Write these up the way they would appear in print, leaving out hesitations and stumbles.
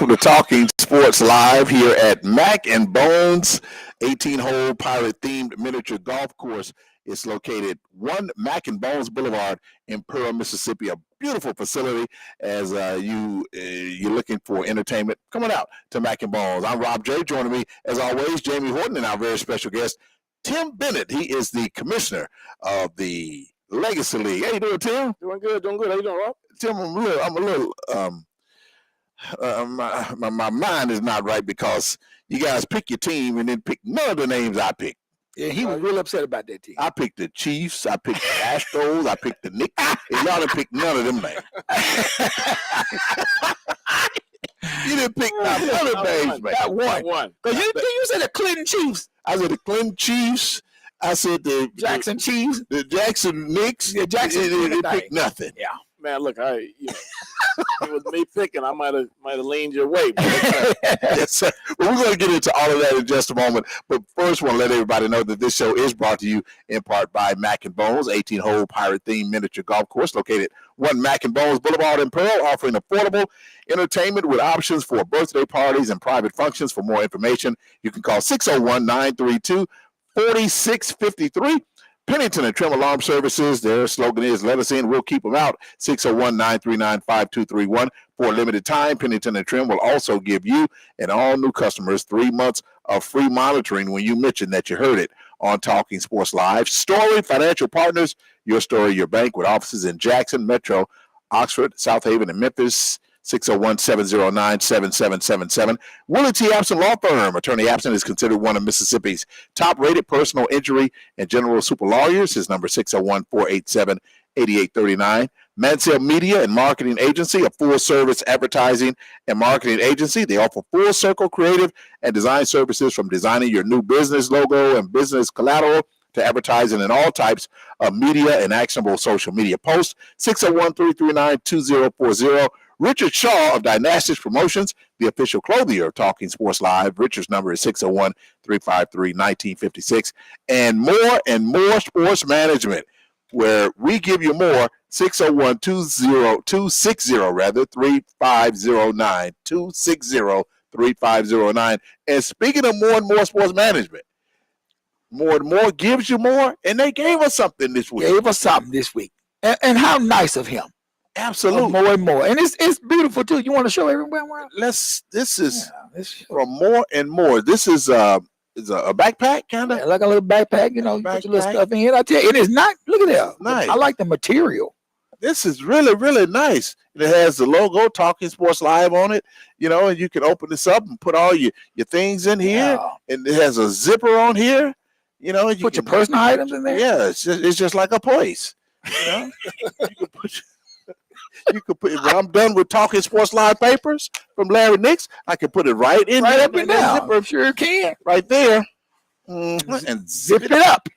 welcome to Talking Sports Live here at Mac and Bones 18-hole pirate-themed miniature golf course. It's located 1 Mac and Bones Boulevard in Pearl, Mississippi. A beautiful facility as you're looking for entertainment. Come on out to Mac and Bones. I'm Rob J. Joining me, as always, Jamie Horton, and our very special guest, Tim Bennett. He is the commissioner of the Legacy League. How you doing, Tim? Doing good. How you doing, Rob? Tim, I'm a little my mind is not right because you guys pick your team and then pick none of the names I picked. Yeah, he was real upset about that team. I picked the Chiefs, I picked the Astros, I picked the Knicks, and y'all didn't pick none of them names. You didn't pick none of the names, man. Got one. Because you said the Clinton Chiefs. I said the Clinton Chiefs. I said the Jackson Chiefs. The Jackson Knicks. Yeah, Jackson didn't pick nothing. Yeah. Man, look, it was me picking. I might have leaned your way. Yes, sir. Well, we're going to get into all of that in just a moment. But first, I want to let everybody know that this show is brought to you in part by Mac and Bones, 18-hole pirate-themed miniature golf course located 1 Mac and Bones Boulevard in Pearl, offering affordable entertainment with options for birthday parties and private functions. For more information, you can call 601-932-4653. Pennington and Trim Alarm Services, their slogan is, let us in, we'll keep them out, 601-939-5231. For a limited time, Pennington and Trim will also give you and all new customers 3 months of free monitoring when you mention that you heard it on Talking Sports Live. Story Financial Partners, your story, your bank, with offices in Jackson, Metro, Oxford, South Haven, and Memphis. 601-709-7777. Willie T. Abson Law Firm. Attorney Abson is considered one of Mississippi's top-rated personal injury and general super lawyers. His number is 601-487-8839. Mansell Media and Marketing Agency, a full-service advertising and marketing agency. They offer full-circle creative and design services, from designing your new business logo and business collateral to advertising in all types of media and actionable social media posts. 601-339-2040. Richard Shaw of Dynastics Promotions, the official clothier of Talking Sports Live. Richard's number is 601-353-1956. And more sports management, where we give you more. 601-260-3509, 260-3509. And speaking of more and more sports management, More and More gives you more, and they gave us something this week. And how nice of him. Absolutely. More and more. And it's beautiful, too. You want to show everyone? This is from More and More. This is a backpack, kind of? Yeah, like a little backpack, you put your little stuff in. I tell you, it is not, look at that. Nice. I like the material. This is really, really nice. It has the logo, Talking Sports Live, on it, and you can open this up and put all your things in here. Yeah. And it has a zipper on here. You put your personal items in there? Yeah, it's just like a place. You could put, when I'm done with Talking Sports Live papers from Larry Nix, I can put it right in right there. Up and down. Zipper. Sure can. Right there. Mm-hmm. And zip it up.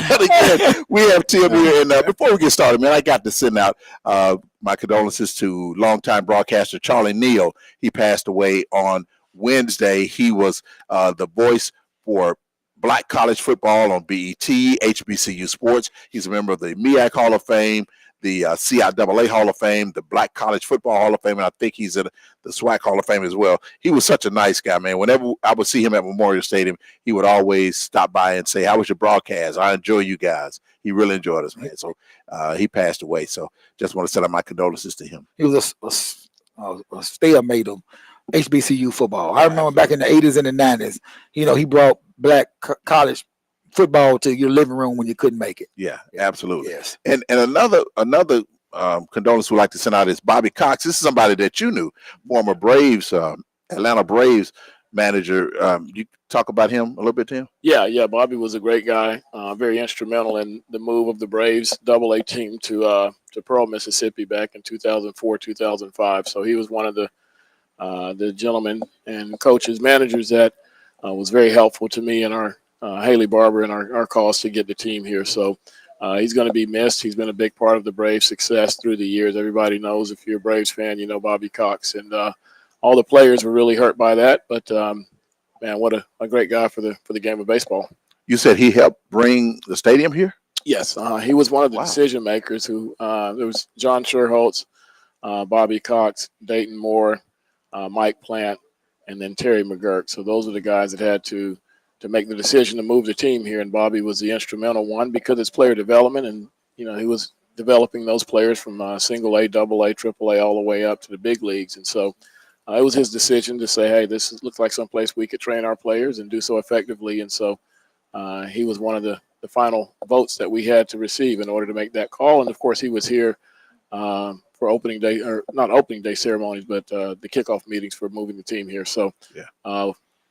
But again, we have Tim here. And before we get started, man, I got to send out my condolences to longtime broadcaster Charlie Neal. He passed away on Wednesday. He was the voice for Black college football on BET, HBCU Sports. He's a member of the MEAC Hall of Fame, the CIAA Hall of Fame, the Black College Football Hall of Fame, and I think he's in the SWAC Hall of Fame as well. He was such a nice guy, man. Whenever I would see him at Memorial Stadium, he would always stop by and say, "How was your broadcast? I enjoy you guys." He really enjoyed us, man. So he passed away. So just want to send out my condolences to him. He was a stalemate of HBCU football. I remember back in the 80s and the 90s, he brought black college football to your living room when you couldn't make it. Yeah, absolutely. Yes. And another condolence we'd like to send out is Bobby Cox. This is somebody that you knew, former Braves, Atlanta Braves manager. You talk about him a little bit, Tim? Yeah. Bobby was a great guy, very instrumental in the move of the Braves AA team to Pearl, Mississippi back in 2004, 2005. So he was one of the gentlemen and coaches, managers that was very helpful to me and our Haley Barber and our cause to get the team here. So he's going to be missed. He's been a big part of the Braves' success through the years. Everybody knows, if you're a Braves fan, you know Bobby Cox. And all the players were really hurt by that. But, man, what a great guy for the game of baseball. You said he helped bring the stadium here? Yes, he was one of the Wow. decision makers. Who there was John Sherholtz, Bobby Cox, Dayton Moore, Mike Plant, and then Terry McGurk. So those are the guys that had to make the decision to move the team here. And Bobby was the instrumental one because it's player development, and he was developing those players from single A, double A, triple A, all the way up to the big leagues. And so it was his decision to say, hey, looks like someplace we could train our players and do so effectively. And so he was one of the final votes that we had to receive in order to make that call. And of course, he was here for opening day, or not opening day ceremonies, but the kickoff meetings for moving the team here. So,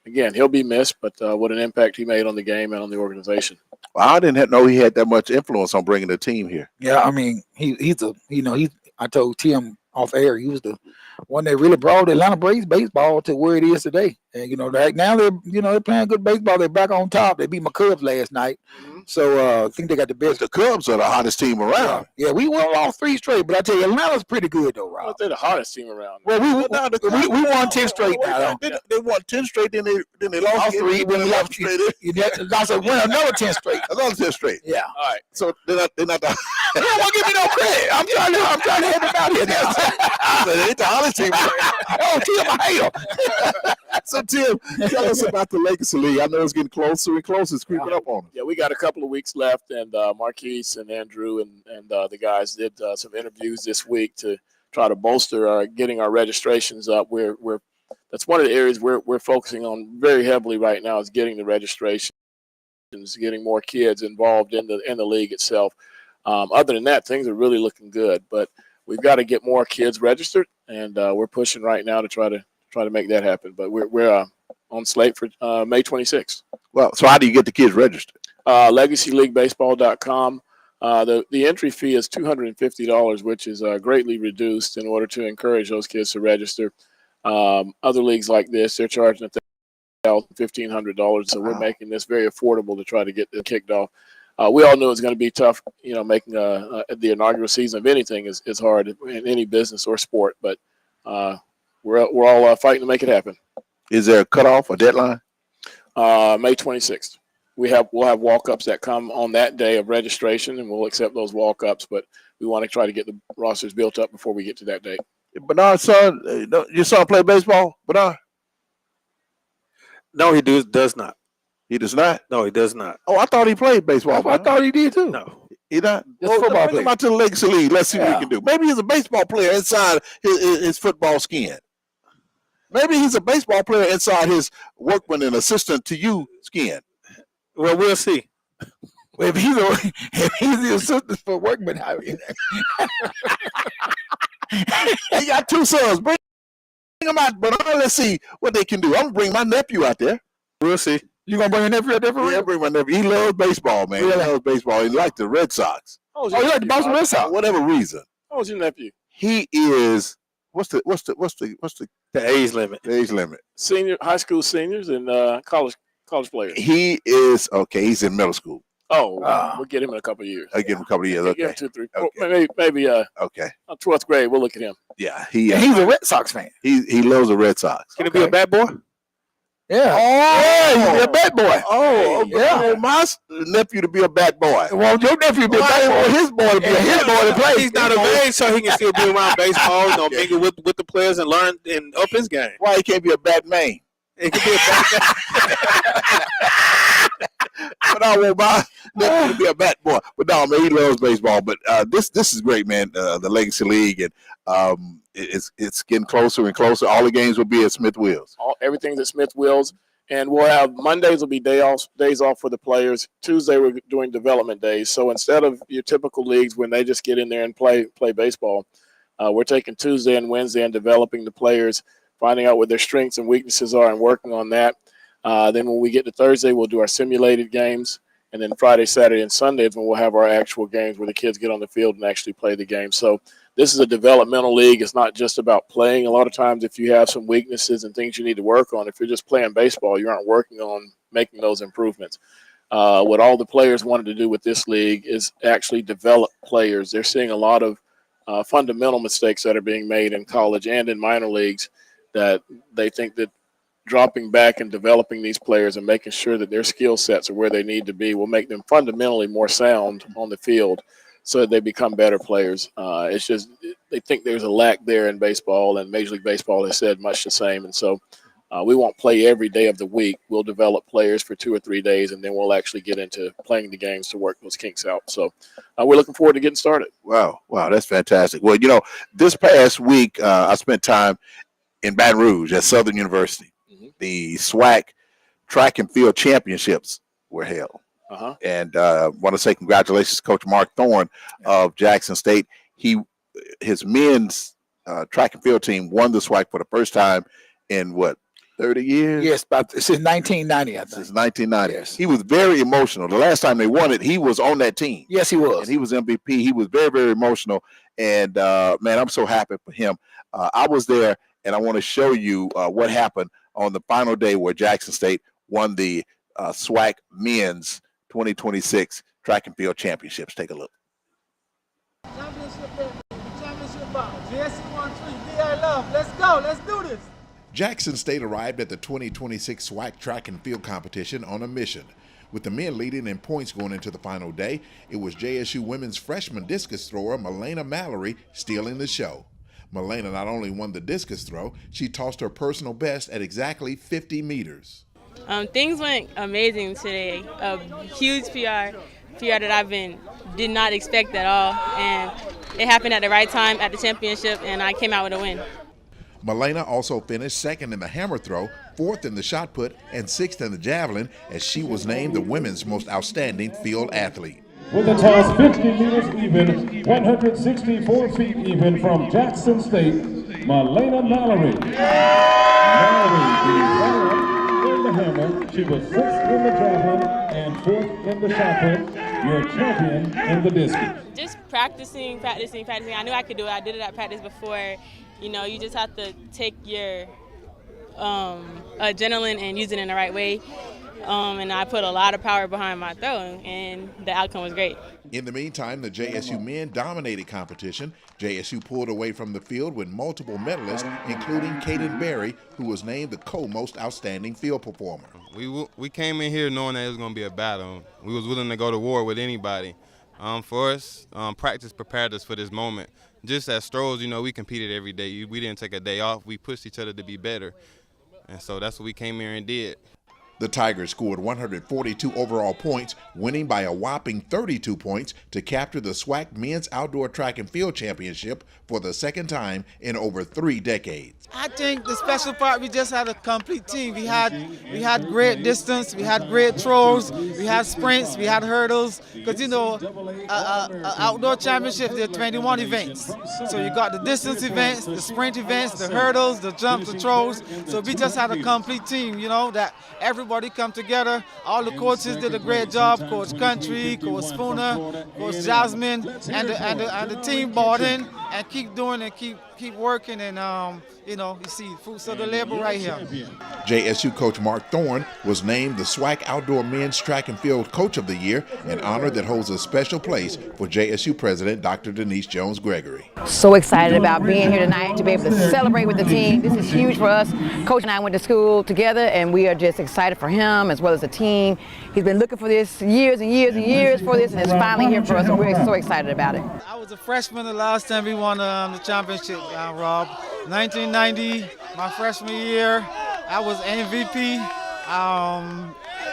again, he'll be missed, but what an impact he made on the game and on the organization. Well, I didn't know he had that much influence on bringing the team here. Yeah, I mean, I told Tim off air, he was the one that really brought Atlanta Braves baseball to where it is today. And right now they're playing good baseball. They're back on top. They beat my Cubs last night, so I think they got the best. The Cubs are the hottest team around. Yeah, we won all 3 straight, but I tell you, Atlanta's pretty good though, Rob. They're the hottest team around. Well, we won 10 straight now. They won 10 straight, then they lost All 3, then we lost straight. win another 10 straight. Another 10 straight. Yeah. All right. So they're not the They don't want to give me no credit. I'm trying to help them out here now. they ain't the hottest team. Oh, Tim, I hate them. So Tim, tell us about the Legacy League. I know it's getting closer and closer. It's creeping up on us. Yeah, we got a couple of weeks left, and Marquise and Andrew and the guys did some interviews this week to try to bolster getting our registrations up. That's one of the areas we're focusing on very heavily right now, is getting the registrations, getting more kids involved in the league itself. Other than that, things are really looking good, but we've got to get more kids registered, and we're pushing right now to try to make that happen. But we're on slate for May 26th. Well, so how do you get the kids registered? LegacyLeagueBaseball.com. The entry fee is $250, which is greatly reduced in order to encourage those kids to register. Other leagues like this, they're charging $1,500, so we're making this very affordable to try to get this kicked off. We all knew it was going to be tough. Making the inaugural season of anything is hard in any business or sport, but we're all fighting to make it happen. Is there a cutoff, a deadline? May 26th. We'll have walk-ups that come on that day of registration, and we'll accept those walk-ups, but we want to try to get the rosters built up before we get to that date. Bernard's son, your son play baseball, Bernard? No, he does not. He does not? No, he does not. Oh, I thought he played baseball. I thought he did too. No. He not? Just football Bring him out to the Legacy League. Let's see what he can do. Maybe he's a baseball player inside his football skin. Maybe he's a baseball player inside his workman and assistant to you skin. Well, we'll see. Well, if he's the assistant for workman, He got 2 sons. Bring them out, Bernard. Let's see what they can do. I'm gonna bring my nephew out there. We'll see. You gonna bring your nephew out there for real? Yeah, bring my nephew. He loves baseball, man. Really? He loves baseball. He likes the Red Sox. Oh, you like the Boston Red For Sox? whatever reason. How old's your nephew? He is what's the The age limit. age limit? High school seniors and college players. He is okay. He's in middle school. Oh, we'll get him in a couple of years. I give him a couple of years. Give him Okay. 2, 3, Okay. maybe Okay. 12th grade. We'll look at him. Yeah. He's a Red Sox fan. He loves the Red Sox. Can it be a bad boy? Yeah. Oh, He's a bad boy. Oh, Yeah. yeah. My nephew to be a bat boy. Well, your nephew be a Why bad want boy. his boy to be a His hit boy to play. He's not of age, so he can still be around baseball, mingle with the players and learn and up his game. Why he can't be a bat man? It could be a bad But I want my nephew to be a bat boy. But no, man, he loves baseball. But this is great, man. The Legacy League, and it's getting closer and closer. All the games will be at Smith Wills. Everything's at Smith Wills, and we'll have Mondays will be days off for the players. Tuesday we're doing development days. So instead of your typical leagues when they just get in there and play baseball, we're taking Tuesday and Wednesday and developing the players, finding out what their strengths and weaknesses are, and working on that. Then when we get to Thursday, we'll do our simulated games. And then Friday, Saturday, and Sunday is when we'll have our actual games where the kids get on the field and actually play the game. So this is a developmental league. It's not just about playing. A lot of times if you have some weaknesses and things you need to work on, if you're just playing baseball, you aren't working on making those improvements. What all the players wanted to do with this league is actually develop players. They're seeing a lot of fundamental mistakes that are being made in college and in minor leagues that they think that dropping back and developing these players and making sure that their skill sets are where they need to be will make them fundamentally more sound on the field so that they become better players. It's just they think there's a lack there in baseball, and Major League Baseball has said much the same. And so we won't play every day of the week. We'll develop players for 2 or 3 days, and then we'll actually get into playing the games to work those kinks out. So we're looking forward to getting started. Wow, that's fantastic. Well, this past week I spent time in Baton Rouge at Southern University. The SWAC track and field championships were held. And want to say congratulations to Coach Mark Thorne of Jackson State. His men's track and field team won the SWAC for the first time in 30 years? Yes, since 1990, I think. Since 1990. Yes. He was very emotional. The last time they won it, he was on that team. Yes, he was. And he was MVP. He was very, very emotional. And, man, I'm so happy for him. I was there, and I want to show you what happened on the final day where Jackson State won the SWAC men's 2026 track and field championships. Take a look. Championship, baby. Championship bout. JSU 1-3. DI Love. Let's go. Let's do this. Jackson State arrived at the 2026 SWAC track and field competition on a mission. With the men leading in points going into the final day, it was JSU women's freshman discus thrower Melena Mallory stealing the show. Melena not only won the discus throw, she tossed her personal best at exactly 50 meters. Things went amazing today. A huge PR that did not expect at all, and it happened at the right time at the championship, and I came out with a win. Melena also finished second in the hammer throw, fourth in the shot put, and sixth in the javelin as she was named the women's most outstanding field athlete. With a toss 50 meters even, 164 feet even from Jackson State, Melena Mallory. Mallory in the hammer. She was sixth in the javelin and fourth in the shot put. Your champion in the discus. Just practicing. I knew I could do it. I did it at practice before. You just have to take your adrenaline and use it in the right way. And I put a lot of power behind my throw, and the outcome was great. In the meantime, the JSU men dominated competition. JSU pulled away from the field with multiple medalists, including Caden Berry, who was named the co-most outstanding field performer. We came in here knowing that it was going to be a battle. We was willing to go to war with anybody. For us, practice prepared us for this moment. Just as Strohs, we competed every day. We didn't take a day off. We pushed each other to be better. And so that's what we came here and did. The Tigers scored 142 overall points, winning by a whopping 32 points to capture the SWAC Men's Outdoor Track and Field Championship for the second time in over 3 decades. I think the special part, we just had a complete team. We had great distance, we had great throws, we had sprints, we had hurdles. Because outdoor championship, there are 21 events. So you got the distance events, the sprint events, the hurdles, the jumps, the throws. So we just had a complete team, that everybody come together. All the coaches did a great job. Coach Country, Coach Spooner, Coach Jasmine, and the team bought in and keep doing and keep working, and you see fruits of the labor right here. JSU coach Mark Thorne was named the SWAC Outdoor Men's Track and Field Coach of the Year, an honor that holds a special place for JSU President Dr. Denise Jones-Gregory. So excited about being here tonight to be able to celebrate with the team. This is huge for us. Coach and I went to school together, and we are just excited for him as well as the team. He's been looking for this years and years and years for this, and it's finally here for us, and we're so excited about it. I was a freshman the last time we won the championship, Rob. 1990, my freshman year, I was MVP,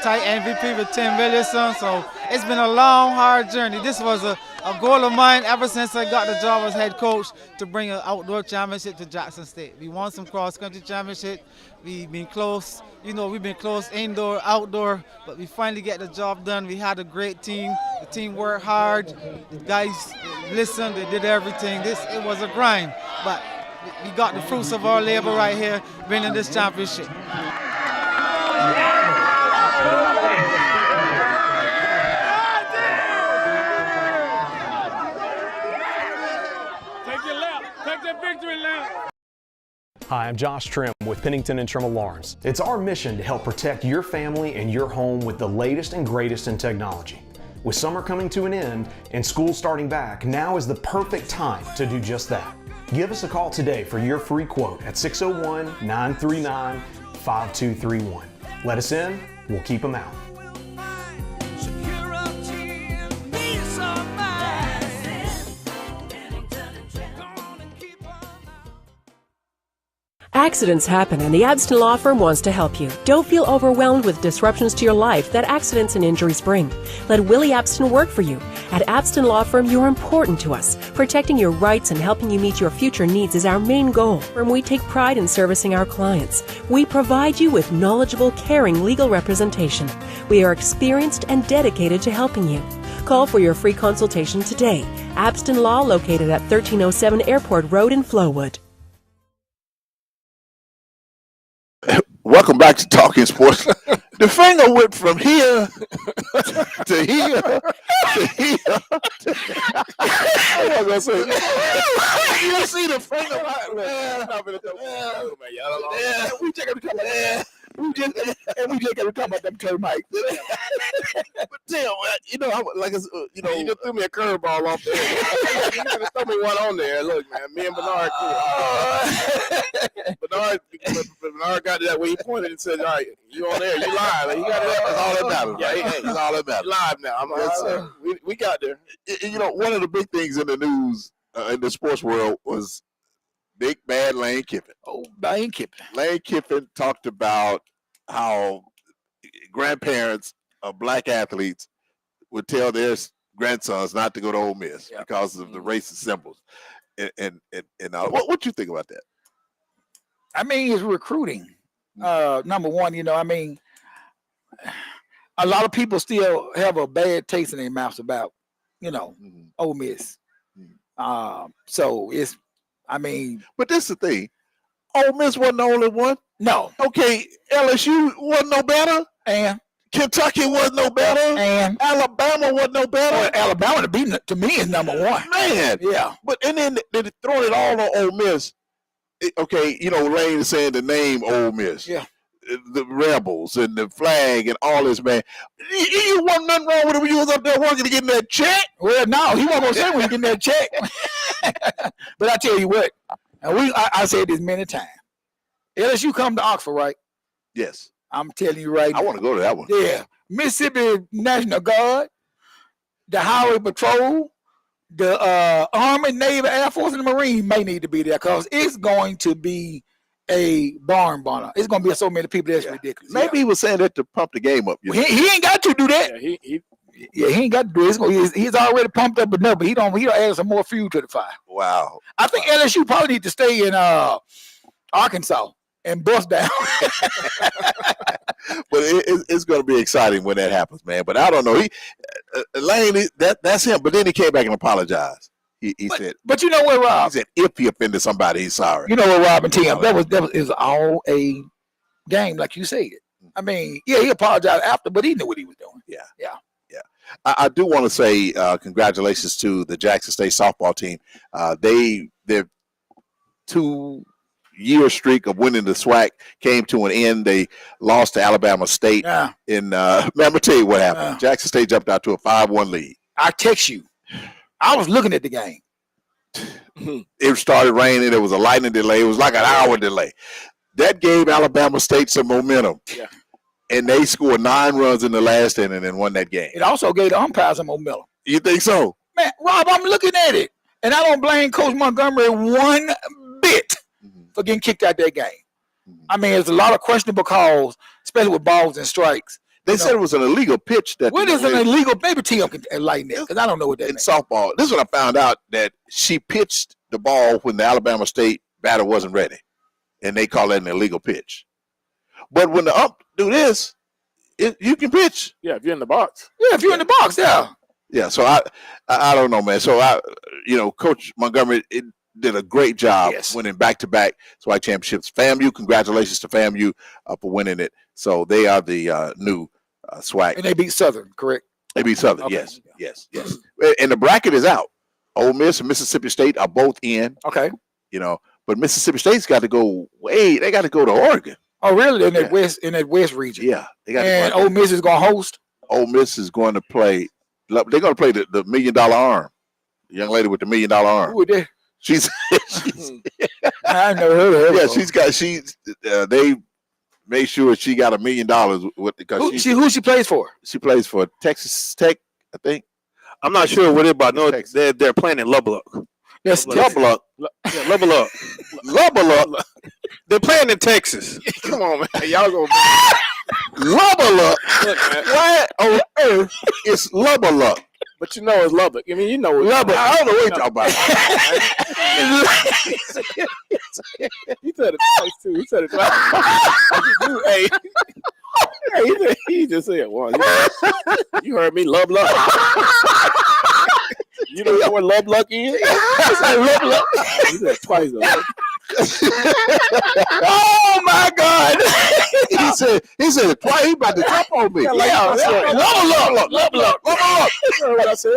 tight MVP with Tim Williamson. So it's been a long, hard journey. This was a goal of mine ever since I got the job as head coach to bring an outdoor championship to Jackson State. We won some cross-country championship. We've been close. We've been close indoor, outdoor, but we finally get the job done. We had a great team. The team worked hard. The guys listened. They did everything. It was a grind, but we got the fruits of our labor right here, winning this championship. Take your lap. Take that victory lap. Hi, I'm Josh Trim with Pennington and Trimble Lawrence. It's our mission to help protect your family and your home with the latest and greatest in technology. With summer coming to an end and school starting back, now is the perfect time to do just that. Give us a call today for your free quote at 601-939-5400. 5231. Let us in, we'll keep them out. Accidents happen and the Abston Law Firm wants to help you. Don't feel overwhelmed with disruptions to your life that accidents and injuries bring. Let Willie Abston work for you. At Abston Law Firm, you're important to us. Protecting your rights and helping you meet your future needs is our main goal. And we take pride in servicing our clients. We provide you with knowledgeable, caring legal representation. We are experienced and dedicated to helping you. Call for your free consultation today. Abston Law, located at 1307 Airport Road in Flowood. Welcome back to Talking Sports. The finger went from here to here to here. I was gonna say, you see the finger? We just got to talk about we just got to talk about them termites. But tell you know, You just threw me a curveball off there. You gotta throw me one on there. Look, man, me and Bernard. Bernard got that way he pointed and said, "All right, you on there? You live? Like, you got it. That's all that matters. Yeah, Right? hey, That's all that matters. you live now. Yes, sir. We got there. You know, one of the big things in the news in the sports world was big bad Lane Kiffin. Oh, Lane Kiffin. Lane Kiffin talked about how grandparents of black athletes would tell their grandsons not to go to Ole Miss because of the racist symbols. And what you think about that? I mean, it's recruiting. Number one, you know, I mean, a lot of people still have a bad taste in their mouths about, you know, Ole Miss. So it's, I mean, but this is the thing. Ole Miss wasn't the only one. No. Okay, LSU wasn't no better. And Kentucky wasn't no better. And Alabama wasn't no better. Well, Alabama to me is number one. Man. Yeah. But and then they throw it all on Ole Miss. Okay, you know, Lane is saying the name Ole Miss. Yeah. The Rebels and the flag and all this, man. You wasn't nothing wrong with it when you was up there working to get that check. Well, no, he wasn't gonna say when he getting that check. But I tell you what, and I said this many times. LSU come to Oxford, right? Yes. I'm telling you right now. I want to go to that one. Yeah. Mississippi National Guard, the Highway Patrol, the Army, Navy, Air Force, and the Marine may need to be there because it's going to be a barn burner. It's going to be so many people that's ridiculous. Maybe he was saying that to pump the game up. You know? He ain't got to do that. Yeah, he ain't got to do it. He's already pumped up enough, but he don't add some more fuel to the fire. Wow. I think LSU probably need to stay in Arkansas and bust down. But it's going to be exciting when that happens, man. But I don't know. Lane, that's him. But then he came back and apologized. He said, but you know what, Rob? He said, if he offended somebody, he's sorry. You know what, Rob and Tim? That was all a game, like you said. I mean, yeah, he apologized after, but he knew what he was doing. Yeah. Yeah. I do want to say congratulations to the Jackson State softball team. Their 2-year streak of winning the SWAC came to an end. They lost to Alabama State. Man, I'm gonna tell you what happened. Jackson State jumped out to a 5-1 lead. I text you. I was looking at the game. It started raining. There was a lightning delay. It was like an hour delay. That gave Alabama State some momentum. Yeah. And they scored 9 runs in the last inning and won that game. It also gave the umpires some momentum. You think so? Man, Rob, I'm looking at it. And I don't blame Coach Montgomery one bit for getting kicked out that game. I mean, there's a lot of questionable calls, especially with balls and strikes. They said it was an illegal pitch. What is an illegal? Maybe Tim can enlighten that because I don't know what that means. Softball. This is when I found out that she pitched the ball when the Alabama State batter wasn't ready. And they call that an illegal pitch. But when the ump do this, you can pitch. Yeah, if you're in the box. Yeah, if you're in the box, yeah. Yeah, so I don't know, man. So Coach Montgomery did a great job winning back-to-back SWAC championships. FAMU, congratulations to FAMU for winning it. So they are the new SWAC. And they beat Southern, correct? They beat Southern, Okay. yes. And the bracket is out. Ole Miss and Mississippi State are both in. Okay. But Mississippi State's got to go they got to go to Oregon. Oh, really? In that west region. Yeah. They got and Ole Miss is gonna host. Ole Miss is going to play. They're going to play the $1 million arm. The young lady with the $1 million arm. Who is that? She's I never heard of her. Yeah, they made sure she got $1 million with because Who she plays for? She plays for Texas Tech, I think. I'm not sure what it about. No, Texas. they're playing in Lubbock. Yes, Lubbock. Yeah, Lubbock. Lubbock. They're playing in Texas. Come on, man. Y'all go. Lubbock. Look, man. Why on earth is Lubbock? But you know it's Lubbock. I mean, you know it's Lubbock. I don't know what you're talking about. He said it twice too. He said it twice. Hey, he just said one. You heard me, Lubbock. You don't know what Lubbock is? He said Lubbock. He said it twice though. Oh my God! he said it twice. He about to jump on me. Lubbock. What I said?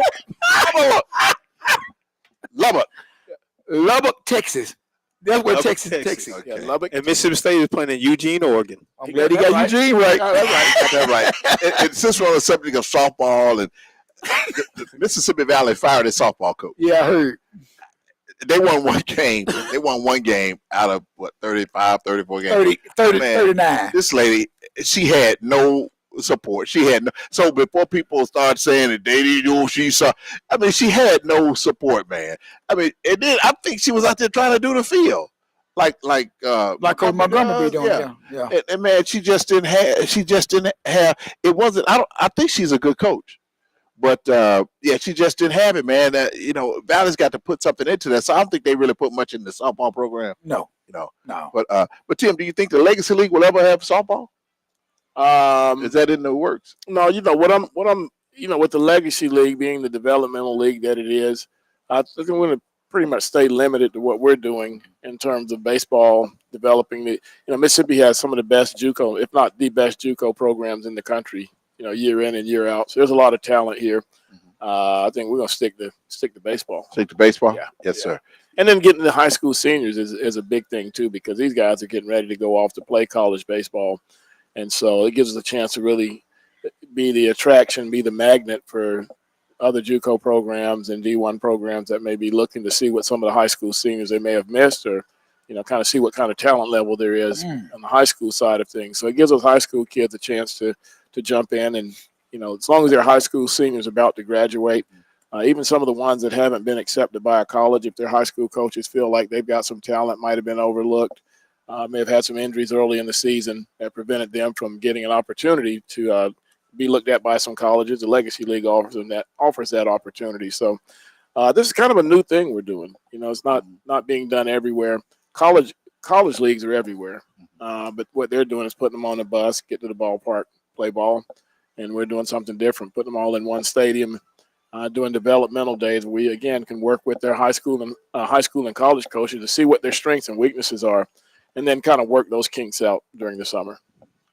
Lubbock, Texas. That's where Lubbock, Texas. Texas. Yeah, Lubbock. And Mississippi State is playing in Eugene, Oregon. I'm glad he got Eugene right. That's right. Got that right. And since we're on the subject of softball, and the Mississippi Valley fired its softball coach. Yeah, I heard. They won one game. They won one game out of what 35, 34 games. 30, Man, 39. This lady, she had no support. She had no. So before people start saying that they didn't know she saw, I mean, she had no support, man. I mean, and then I think she was out there trying to do the field, like Coach Montgomery be doing. Yeah. And man, she just didn't have. It wasn't. I think she's a good coach. But yeah, she just didn't have it, man. Valley's got to put something into that. So I don't think they really put much in the softball program. No. But Tim, do you think the Legacy League will ever have softball? Is that in the works? No, what I'm with the Legacy League being the developmental league that it is, I think we're going to pretty much stay limited to what we're doing in terms of baseball developing. Mississippi has some of the best JUCO, if not the best JUCO programs in the country. Year in and year out. So there's a lot of talent here. I think we're gonna stick to baseball. Stick to baseball? Yeah. Yes, sir. And then getting the high school seniors is a big thing too, because these guys are getting ready to go off to play college baseball. And so it gives us a chance to really be the attraction, be the magnet for other JUCO programs and D1 programs that may be looking to see what some of the high school seniors they may have missed, or kind of see what kind of talent level there is on the high school side of things. So it gives those high school kids a chance to jump in, and as long as they're high school seniors about to graduate, even some of the ones that haven't been accepted by a college, if their high school coaches feel like they've got some talent, might have been overlooked, may have had some injuries early in the season that prevented them from getting an opportunity to be looked at by some colleges. The Legacy League offers that opportunity. So this is kind of a new thing we're doing. It's not being done everywhere. College leagues are everywhere, but what they're doing is putting them on the bus, get to the ballpark, play ball, and we're doing something different, putting them all in one stadium, doing developmental days where we again can work with their high school and college coaches to see what their strengths and weaknesses are, and then kind of work those kinks out during the summer.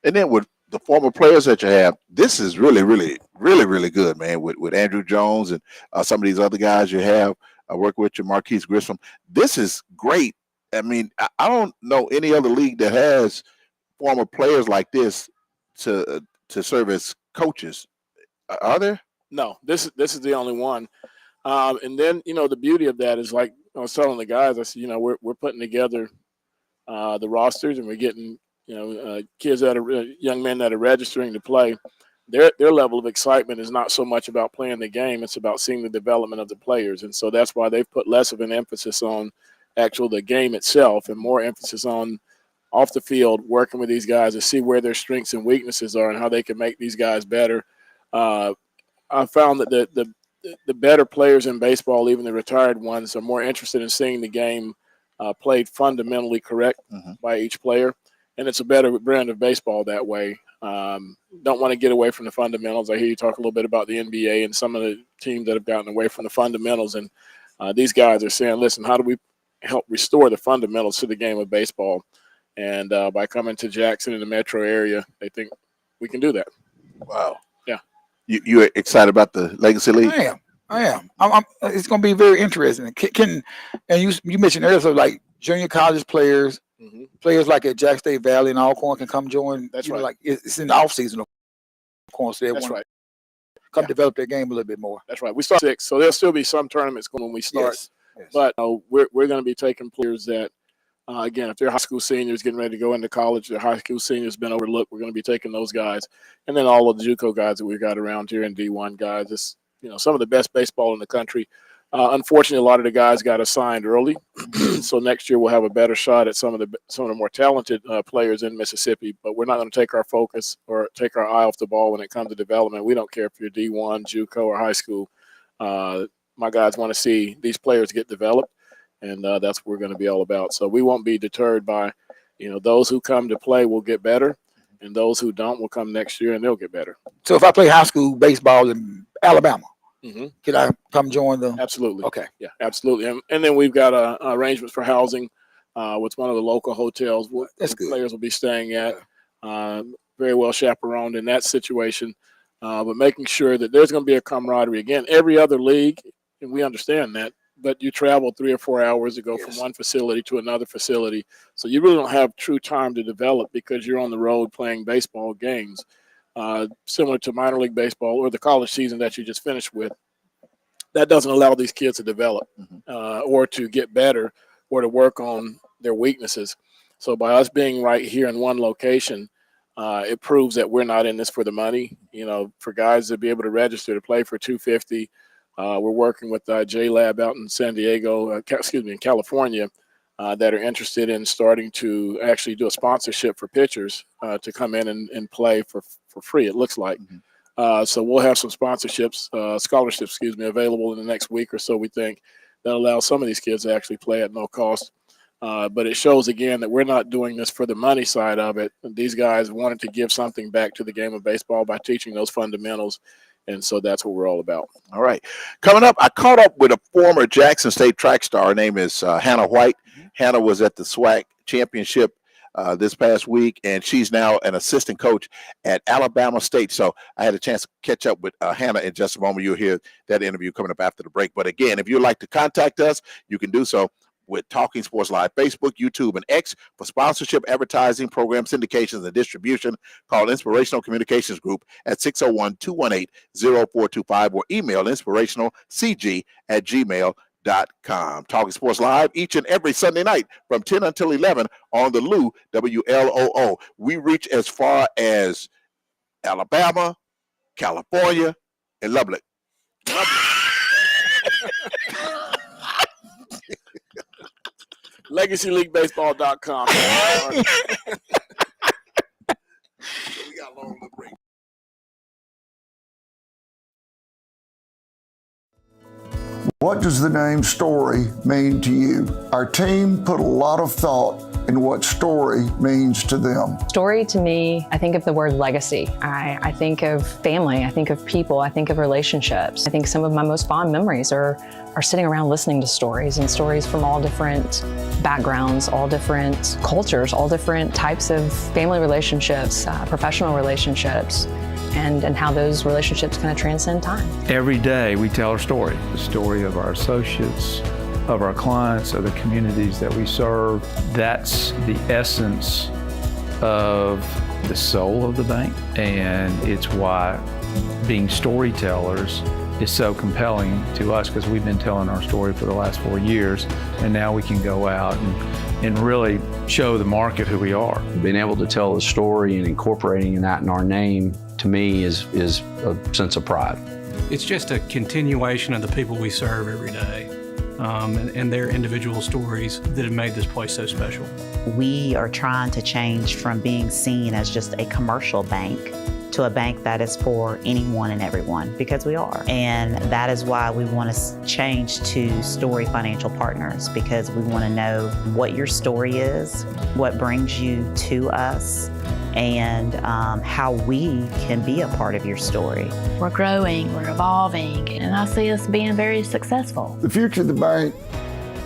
And then with the former players that you have, this is really, really, really, really good, man. With Andrew Jones and some of these other guys you have working with you, Marquise Grissom, this is great. I mean, I don't know any other league that has former players like this to serve as coaches. Are there? No, this is the only one. And then the beauty of that is, like I was telling the guys, I said we're putting together the rosters, and we're getting kids that are young men that are registering to play. Their level of excitement is not so much about playing the game; it's about seeing the development of the players, and so that's why they've put less of an emphasis on the game itself and more emphasis on off the field, working with these guys to see where their strengths and weaknesses are and how they can make these guys better. I found that the better players in baseball, even the retired ones, are more interested in seeing the game played fundamentally correct by each player. And it's a better brand of baseball that way. Don't want to get away from the fundamentals. I hear you talk a little bit about the NBA and some of the teams that have gotten away from the fundamentals. And these guys are saying, listen, how do we help restore the fundamentals to the game of baseball? And by coming to Jackson in the metro area, they think we can do that. Wow. Yeah. You're excited about the Legacy League? I am. It's going to be very interesting. And you mentioned earlier, so like junior college players, players like at Jack State Valley and Alcorn can come join. That's right. Like it's in the off season, of course. So That's right. Come develop their game a little bit more. That's right. We start 6, so there'll still be some tournaments going when we start. Yes. But we're going to be taking players that Again, if they're high school seniors getting ready to go into college, their high school seniors been overlooked, we're going to be taking those guys. And then all of the JUCO guys that we've got around here and D1 guys. It's, some of the best baseball in the country. Unfortunately, a lot of the guys got assigned early. So next year we'll have a better shot at some of the more talented players in Mississippi. But we're not going to take our focus or take our eye off the ball when it comes to development. We don't care if you're D1, JUCO, or high school. My guys want to see these players get developed. And that's what we're going to be all about. So we won't be deterred by, those who come to play will get better, and those who don't will come next year and they'll get better. So if I play high school baseball in Alabama, can I come join them? Absolutely. Okay. Yeah, absolutely. And then we've got arrangements for housing with one of the local hotels. That's good. Players will be staying at. Very well chaperoned in that situation. But making sure that there's going to be a camaraderie. Again, every other league, and we understand that, but you travel 3 or 4 hours to go from one facility to another facility. So you really don't have true time to develop because you're on the road playing baseball games, similar to minor league baseball or the college season that you just finished with. That doesn't allow these kids to develop or to get better or to work on their weaknesses. So by us being right here in one location, it proves that we're not in this for the money. For guys to be able to register to play for $250, we're working with J-Lab out in San Diego, in California, that are interested in starting to actually do a sponsorship for pitchers to come in and play for free, it looks like. So we'll have some scholarships, available in the next week or so, we think, that allows some of these kids to actually play at no cost. But it shows, again, that we're not doing this for the money side of it. These guys wanted to give something back to the game of baseball by teaching those fundamentals. And so that's what we're all about. All right. Coming up, I caught up with a former Jackson State track star. Her name is Hannah White. Hannah was at the SWAC championship this past week, and she's now an assistant coach at Alabama State. So I had a chance to catch up with Hannah in just a moment. You'll hear that interview coming up after the break. But again, if you'd like to contact us, you can do so with Talking Sports Live, Facebook, YouTube, and X for sponsorship, advertising, program syndications, and distribution. Call Inspirational Communications Group at 601-218-0425 or email inspirationalcg@gmail.com. Talking Sports Live each and every Sunday night from 10 until 11 on the Lou WLOO. We reach as far as Alabama, California, and Lubbock. LegacyLeagueBaseball.com. We got a long break. What does the name Story mean to you? Our team put a lot of thought in what story means to them. Story to me, I think of the word legacy. I think of family, I think of people, I think of relationships. I think some of my most fond memories are sitting around listening to stories, and stories from all different backgrounds, all different cultures, all different types of family relationships, professional relationships, and how those relationships kind of transcend time. Every day we tell our story, the story of our associates, of our clients, of the communities that we serve. That's the essence of the soul of the bank, and it's why being storytellers is so compelling to us, because we've been telling our story for the last 4 years, and now we can go out and really show the market who we are. Being able to tell the story and incorporating that in our name, to me, is a sense of pride. It's just a continuation of the people we serve every day, and their individual stories that have made this place so special. We are trying to change from being seen as just a commercial bank to a bank that is for anyone and everyone, because we are. And that is why we want to change to Story Financial Partners, because we want to know what your story is, what brings you to us, and how we can be a part of your story. We're growing, we're evolving, and I see us being very successful. The future of the bank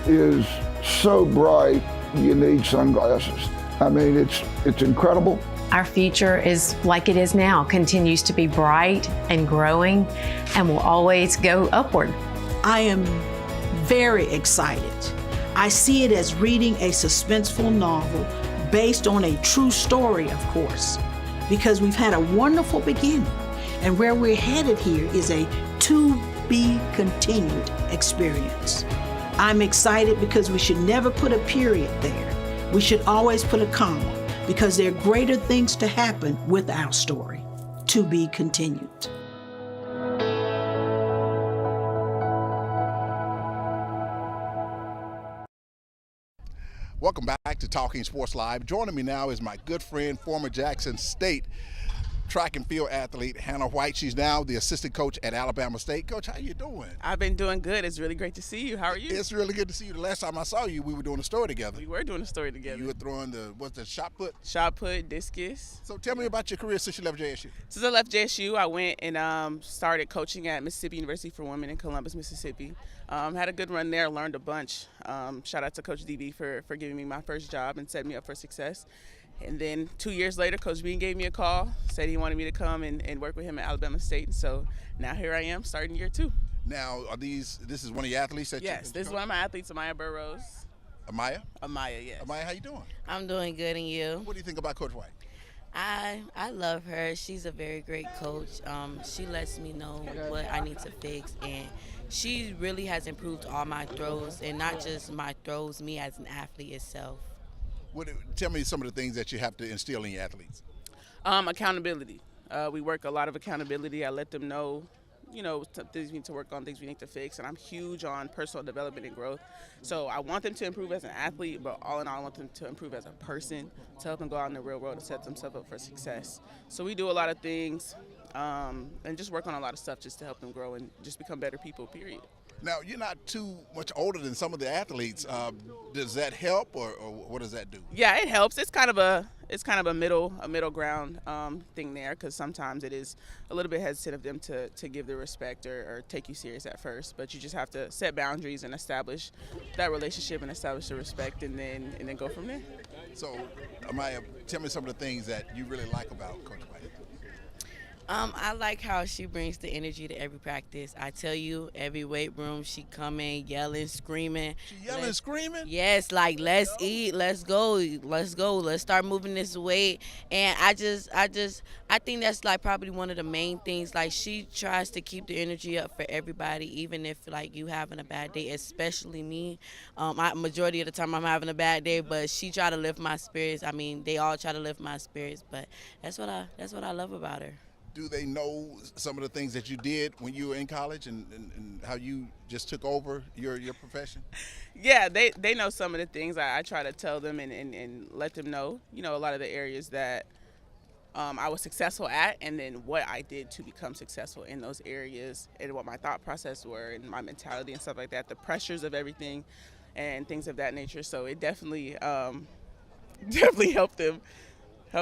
is so bright, you need sunglasses. I mean, it's incredible. Our future is like it is now, continues to be bright and growing, and will always go upward. I am very excited. I see it as reading a suspenseful novel based on a true story, of course, because we've had a wonderful beginning, and where we're headed here is a to-be-continued experience. I'm excited because we should never put a period there. we should always put a comma because there are greater things to happen with our story. To be continued. Welcome back to Talking Sports Live. Joining me now is my good friend, former Jackson State track and field athlete, Hannah White. She's now the assistant coach at Alabama State. Coach, how you doing? I've been doing good. It's really great to see you. How are you? It's really good to see you. The last time I saw you, we were doing a story together. We were doing a story together. You were throwing the shot put? Shot put, discus. So tell me about your career since you left JSU. Since I left JSU, I went and started coaching at Mississippi University for Women in Columbus, Mississippi. Had a good run there, learned a bunch. Shout out to Coach DB for giving me my first job and setting me up for success. And then 2 years later, Coach Bean gave me a call, said he wanted me to come and work with him at Alabama State. And so now here I am, starting year 2. Now, this is one of your athletes that Yes, this is one of my athletes, Amaya Burrows. Amaya? Amaya, yes. Amaya, how you doing? I'm doing good, and you? What do you think about Coach White? I love her. She's a very great coach. She lets me know what I need to fix, and she really has improved all my throws, and not just my throws, me as an athlete itself. Tell me some of the things that you have to instill in your athletes. Accountability. We work a lot of accountability. I let them know, things we need to work on, things we need to fix, and I'm huge on personal development and growth. So I want them to improve as an athlete, but all in all, I want them to improve as a person, to help them go out in the real world and set themselves up for success. So we do a lot of things and just work on a lot of stuff just to help them grow and just become better people, period. Now, you're not too much older than some of the athletes. Does that help, or what does that do? Yeah, it helps. It's kind of a middle ground thing there, because sometimes it is a little bit hesitant of them to give the respect or take you serious at first. But you just have to set boundaries and establish that relationship and establish the respect, and then go from there. So, Amaya, tell me some of the things that you really like about Coach White. I like how she brings the energy to every practice. I tell you, every weight room, she come in yelling, screaming. She yelling, screaming? Yes, like, let's eat, let's go, let's start moving this weight. And I think that's like probably one of the main things. Like, she tries to keep the energy up for everybody, even if like you having a bad day, especially me. Majority of the time I'm having a bad day, but she try to lift my spirits. I mean, they all try to lift my spirits, but that's what I love about her. Do they know some of the things that you did when you were in college and how you just took over your profession? Yeah, they know some of the things. I try to tell them and let them know, a lot of the areas that I was successful at, and then what I did to become successful in those areas, and what my thought process were and my mentality and stuff like that, the pressures of everything and things of that nature. So it definitely helped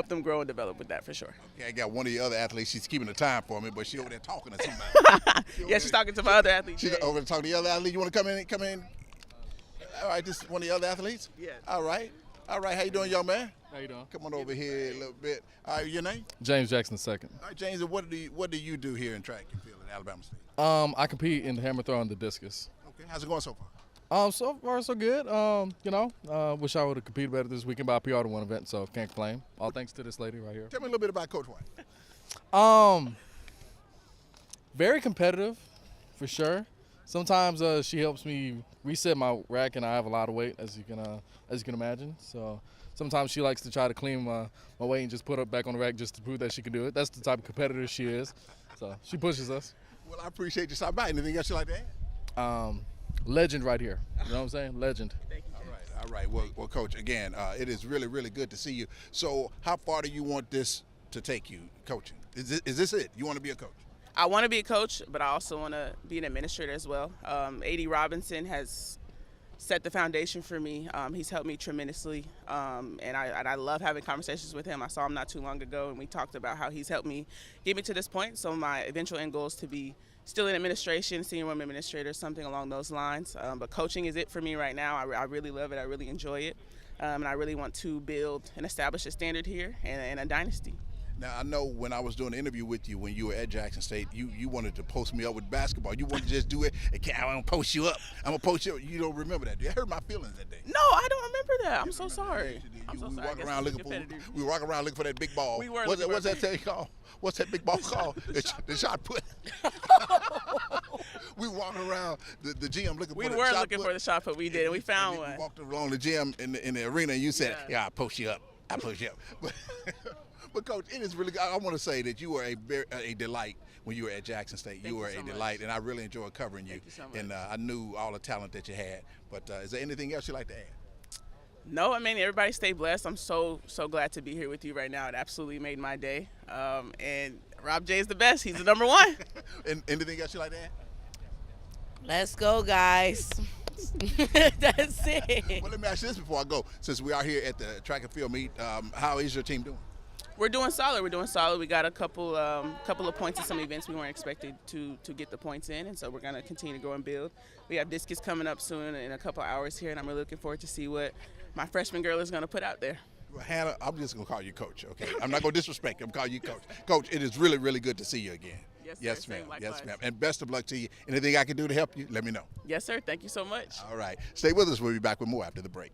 them grow and develop with that, for sure. Okay, I got one of the other athletes. She's keeping the time for me, but she's over there talking to somebody. She's talking to my other athlete. She's over there talking to the other athlete. You want to come in? All right, this is one of the other athletes? Yeah. All right. How you doing, young man? How you doing? Come on over here a little bit. All right, your name? James Jackson II. All right, James, what do you do here in track and field at Alabama State? I compete in the hammer throw and the discus. Okay, how's it going so far? So far so good. Wish I would have competed better this weekend, but I PR'd one event, so can't complain. All thanks to this lady right here. Tell me a little bit about Coach White. Very competitive, for sure. Sometimes she helps me reset my rack, and I have a lot of weight, as you can imagine. So sometimes she likes to try to clean my weight and just put it back on the rack just to prove that she can do it. That's the type of competitor she is. So she pushes us. Well, I appreciate you stopping by. Anything else you like to add? Legend right here. You know what I'm saying? Legend. Thank you. All right. Well, Coach, again, it is really, really good to see you. So how far do you want this to take you, coaching? Is this it? You want to be a coach? I want to be a coach, but I also want to be an administrator as well. A.D. Robinson has set the foundation for me. He's helped me tremendously, and I love having conversations with him. I saw him not too long ago, and we talked about how he's helped me get me to this point. So my eventual end goal is to be still in administration, senior women administrator, something along those lines. But coaching is it for me right now. I really love it. I really enjoy it. And I really want to build and establish a standard here and a dynasty. Now, I know when I was doing an interview with you when you were at Jackson State, you wanted to post me up with basketball. You wanted to just do it. I'm going to post you up. I'm going to post you up. You don't remember that. You hurt my feelings that day. No, I don't remember that. I'm so sorry. We were walking around looking for that big ball. We were. What's that thing called? What's that big ball called? The shot put. We were walking around the gym looking for the shot put. We were looking for the shot put. We did, and we found one. We walked along the gym in the arena, and you said, "Yeah, I'll post you up. I'll post you up." But Coach, it is really. I want to say that you were a delight when you were at Jackson State. You were a delight, and I really enjoyed covering you. Thank you so much. And I knew all the talent that you had. But is there anything else you'd like to add? No, I mean, everybody stay blessed. I'm so glad to be here with you right now. It absolutely made my day. And Rob J is the best. He's the number one. And anything else you'd like to add? Let's go, guys. That's it. Well, let me ask you this before I go. Since we are here at the track and field meet, how is your team doing? We're doing solid. We got a couple of points in some events we weren't expected to get the points in, and so we're going to continue to grow and build. We have discus coming up soon in a couple hours here, and I'm really looking forward to see what my freshman girl is going to put out there. Well, Hannah, I'm just going to call you Coach, okay? I'm not going to disrespect you. I'm calling you Coach. Coach, it is really, really good to see you again. Yes, sir. Ma'am. Same, Yes, ma'am. And best of luck to you. Anything I can do to help you, let me know. Yes, sir. Thank you so much. All right. Stay with us. We'll be back with more after the break.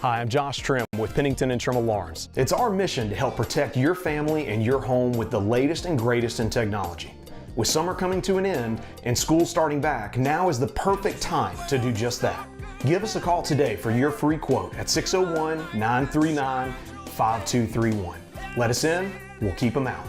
Hi, I'm Josh Trim with Pennington and Trim Alarms. It's our mission to help protect your family and your home with the latest and greatest in technology. With summer coming to an end and school starting back, now is the perfect time to do just that. Give us a call today for your free quote at 601-939-5231. Let us in, we'll keep them out.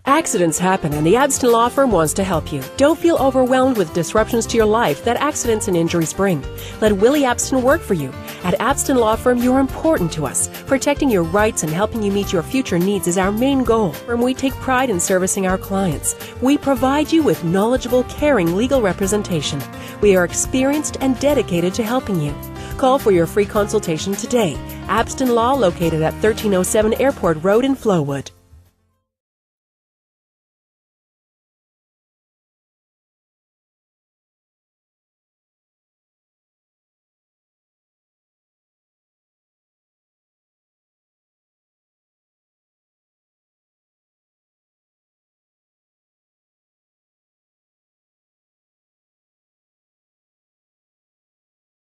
Accidents happen, and the Abston Law Firm wants to help you. Don't feel overwhelmed with disruptions to your life that accidents and injuries bring. Let Willie Abston work for you. At Abston Law Firm, you're important to us. Protecting your rights and helping you meet your future needs is our main goal. And we take pride in servicing our clients. We provide you with knowledgeable, caring legal representation. We are experienced and dedicated to helping you. Call for your free consultation today. Abston Law, located at 1307 Airport Road in Flowood.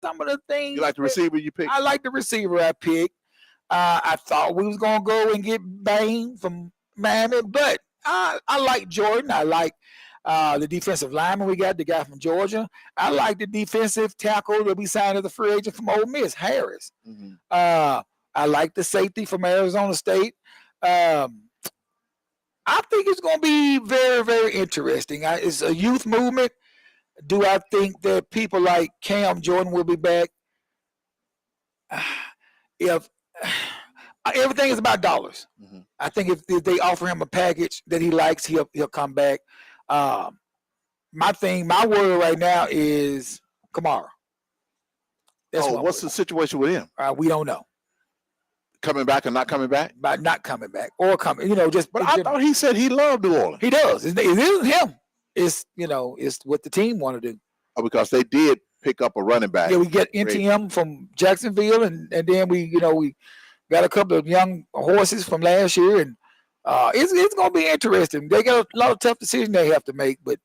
Some of the things You like the receiver you picked? I like the receiver I picked. I thought we was gonna go and get Bain from Miami, but I like Jordan. I like the defensive lineman we got, the guy from Georgia. I like the defensive tackle that we signed as a free agent from Ole Miss, Harris. Mm-hmm. I like the safety from Arizona State. I think it's going to be very, very interesting. It's a youth movement. Do I think that people like Cam Jordan will be back? If everything is about dollars, Mm-hmm. I think if they offer him a package that he likes, he'll come back. My word right now is Kamara. What's the situation with him? We don't know. Coming back or not coming back? By not coming back or coming, just. But I thought he said he loved New Orleans. He does. It isn't him. It's it's what the team want to do. Oh, because they did pick up a running back. Yeah, we get NTM from Jacksonville, and then we got a couple of young horses from last year, and it's going to be interesting. They got a lot of tough decisions they have to make, but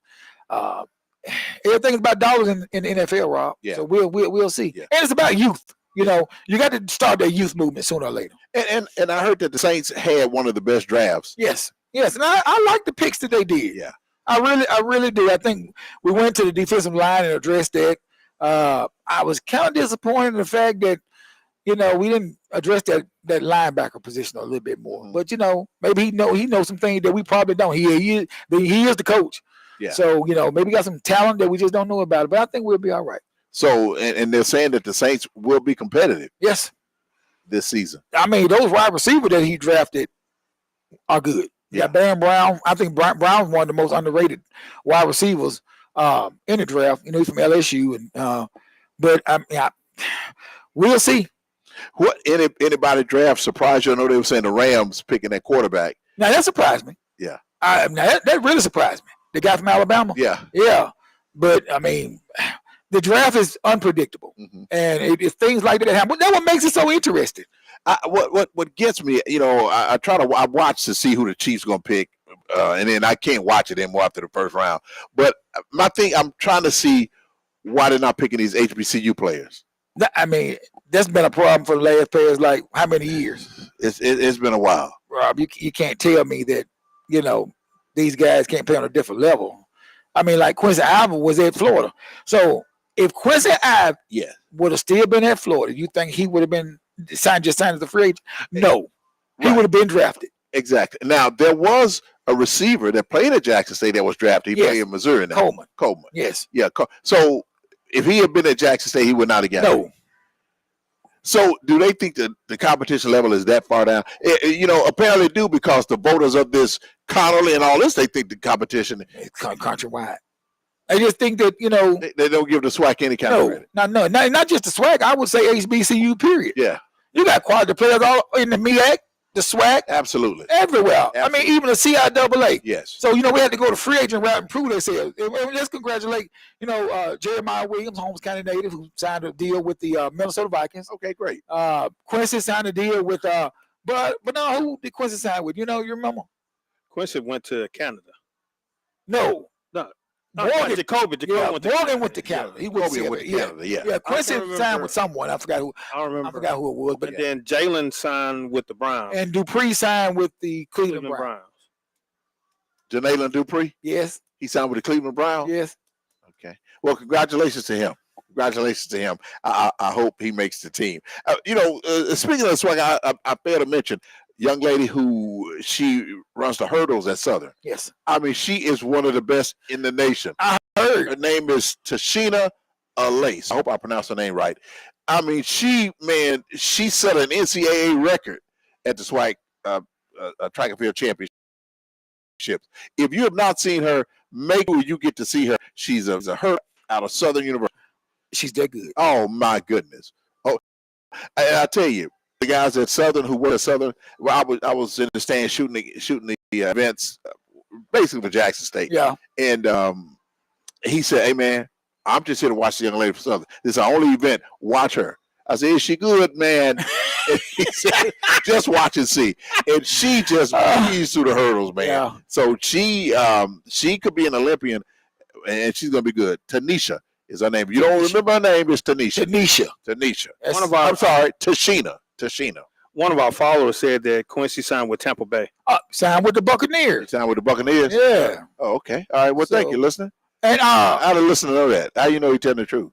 everything's about dollars in the NFL, Rob. Yeah. So we'll see. Yeah. And it's about youth. You got to start that youth movement sooner or later. And I heard that the Saints had one of the best drafts. Yes, and I like the picks that they did. Yeah. I really do. I think we went to the defensive line and addressed that. I was kind of disappointed in the fact that, we didn't address that linebacker position a little bit more. Mm-hmm. But maybe he knows some things that we probably don't. He is the coach. Yeah. So maybe got some talent that we just don't know about. But I think we'll be all right. So, and they're saying that the Saints will be competitive. Yes. This season. I mean, those wide receivers that he drafted are good. Yeah, Baron Brown. I think Brown's one of the most underrated wide receivers in the draft. You know, he's from LSU, and but we'll see. What anybody draft surprised you? I know they were saying the Rams picking that quarterback. Now that surprised me. Yeah. Now that really surprised me. The guy from Alabama. Yeah. Yeah. But I mean, the draft is unpredictable, and if things like that happen, that's what makes it so interesting. What gets me, you know, I watch to see who the Chiefs going to pick, and then I can't watch it anymore after the first round. But my thing, I'm trying to see why they're not picking these HBCU players. I mean, that's been a problem for the last players. Like how many years? It's been a while. Rob, you can't tell me that, you know, these guys can't play on a different level. I mean, like Quincy Iver was at Florida. So if Quincy Iver would have still been at Florida, you think he would have been signed as a free agent? No. He would have been drafted. Exactly. Now, there was a receiver that played at Jackson State that was drafted. He played in Missouri now. Coleman. Yes. Yeah. So if he had been at Jackson State, he would not have gotten it. So do they think that the competition level is that far down? You know, apparently do, because the voters of this Connolly and all this, they think the competition is countrywide. I just think that, you know, they don't give the SWAC any kind of credit. Not just the SWAC. I would say HBCU, period. Yeah. You got quality players all in the MEAC, the SWAC. Absolutely. Everywhere. I mean, even the CIAA. Yes. So, you know, we had to go to free agent route and prove themselves. And let's congratulate, you know, Jeremiah Williams, Holmes County native, who signed a deal with the Minnesota Vikings. Okay, great. Quincy signed a deal with, but no, who did Quincy sign with? You know, you remember? Quincy went to Canada. No. Morgan went to Canada. He went to Canada. Yeah. Quincy signed with someone. I forgot who. I don't remember. I forgot who it was. But then Jalen signed with the Browns. And Dupree signed with the Cleveland Browns. Jalen Dupree? Yes. He signed with the Cleveland Browns? Yes. Okay. Well, congratulations to him. Congratulations to him. I hope he makes the team. You know, speaking of SWAC, I failed to mention young lady who she runs the hurdles at Southern. Yes. I mean, she is one of the best in the nation. I heard. Her name is Tashina Lace. I hope I pronounced her name right. I mean, she set an NCAA record at the SWAC track and field championships. If you have not seen her, make sure you get to see her. She's a hurdler out of Southern University. She's that good. Oh my goodness. Oh, I tell you, the guys at Southern who were at Southern, well, I was in the stand shooting the events, basically for Jackson State. Yeah. And he said, "Hey man, I'm just here to watch the young lady from Southern. This is our only event. Watch her." I said, "Is she good, man?" And he said, "Just watch and see." And she just breezed through the hurdles, man. Yeah. So she could be an Olympian, and she's gonna be good. Tanisha is her name. If you don't remember her name, it's Tanisha. Tanisha. Tashina. One of our followers said that Quincy signed with Tampa Bay. Signed with the Buccaneers. Signed with the Buccaneers? Yeah. Oh, okay. All right. Well, thank you, listener. And how did the listener know that? How you know he telling the truth?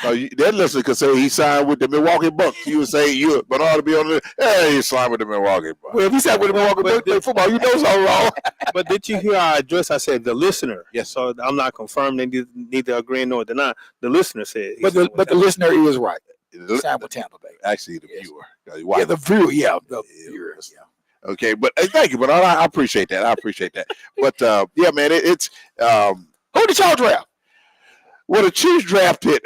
That listener could say he signed with the Milwaukee Bucks. You would say but ought to be on the. Hey, he signed with the Milwaukee Bucks. Well, if he signed with the Milwaukee Bucks, play football, you know something wrong. But did you hear our address? I said the listener. Yes. So I'm not confirming, neither agreeing nor denying. The listener said. But the listener is right. Signed with Tampa Bay. Actually, the viewer. Yeah, the viewer. Yeah, the viewers. Yeah. Okay, but thank you, but I appreciate that. But yeah, man, it's who did y'all draft? Well, the Chiefs drafted.